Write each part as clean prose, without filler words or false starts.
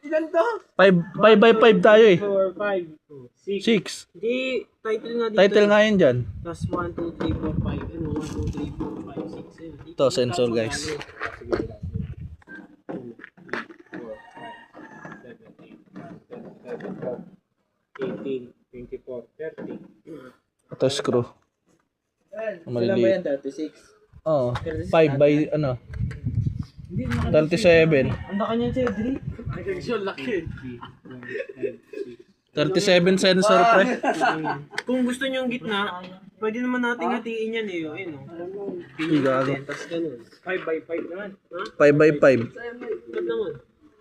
Ilan to? 5 by 5 tayo eh. 4, 5, 6. 6. Hindi, title nga dito. Title nga yun dyan. Plus 1, 2, 3, 4, 5. Ano, 1, 2, 3, 4, 5, 6. Ito, sensor guys. 18, 24, 30. Ito screw. Ilan ba Maliliit. yan? 36? Oo. 5 by ano. 37. Ang laki niyan, Cedric. Ang laki. 37 sensor pre. Kung gusto niyo yung gitna, pwede naman nating hatiin yan eh. Ayun o. Gago. Tapos ganun. 5 by 5 naman. Ha? 5 by 5. Ba't naman?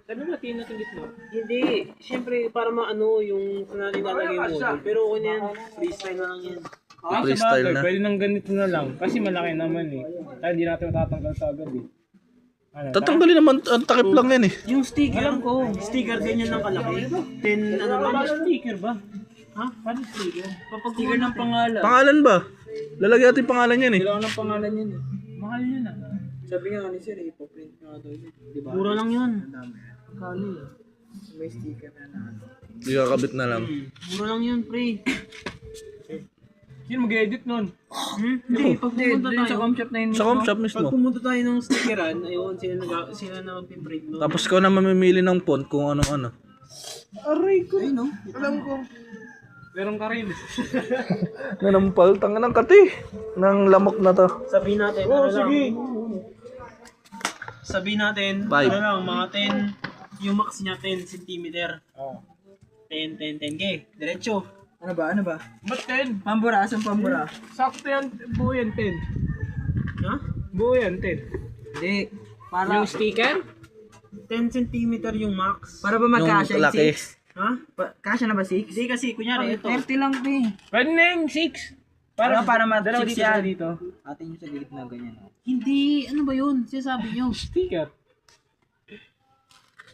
Sabi mo hatiin natin gitna. Hindi. Siyempre, para maano yung saan natin lalagay yung module. Pero okay na yan. Freestyle na lang yan. Freestyle na. Pwede nang ganito na lang. Kasi malaki naman eh. Kaya hindi natin matatanggal sa agad eh. Ano, Tatanggalin naman, ang takip lang yan eh. Yung sticker. Alam ko. Sticker ganyan lang kalaki. 10 ano ba? sticker ba? Ha? Paano sticker? Sticker ng pangalan. Pangalan ba? Lalagyan natin pangalan yan eh. Kailangan ng pangalan yun eh. Mahal yun ah. Sabi nga ni Sir, ipoprint nga daw yun. Diba? Mura lang yun. Kali. May sticker na ano. Di kakabit na lang. Mura lang yun, pre. Sino mag-edit nun? Hindi, pag pumunta Doon sa tayo. com shop na yun. Sa com shop Pag mismo. pumunta tayo ng stickeran, ayun, sila na magpiprint nun. Tapos ikaw na mamimili ng font kung ano-ano. Aray ko. Ay no? Alam ko. Meron ka rin. Nanampal, tanga ng kati. Nang lamok na to. Sabihin natin, ano lang. Sabihin natin, Five. ano lang, mga 10, yung max niya 10 cm. Oh. 10, 10, 10K. Diretso. Ano ba? Ano ba? Ba't 10? Pambura, asang pambura? Sakto yan. Buo yan 10. Ha? Buo yan 10. Hindi. Para, Yung sticker? 10 cm yung max. para ba magkasya Yung yung laki. 6? Ha? Kasya na ba 6? Hindi kasi, kunyari, ito. 30 lang pe. Pwede na yung 6. Para dalawa ma-6 dito yan. sa dito. Atin yung sa gilid na ganyan. Oh. Hindi, ano ba yun? Sinasabi nyo. Sticker.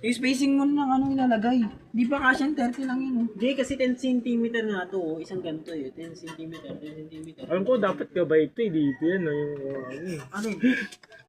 Yung spacing mo lang ano ilalagay. Di ba kasya 30 lang yun? Oh. Hindi, kasi 10 cm nga to. Isang ganito eh. 10 cm, 10 cm. Alam ko dapat gabay ito eh. Dito yan. Yung ano eh. Ano yun?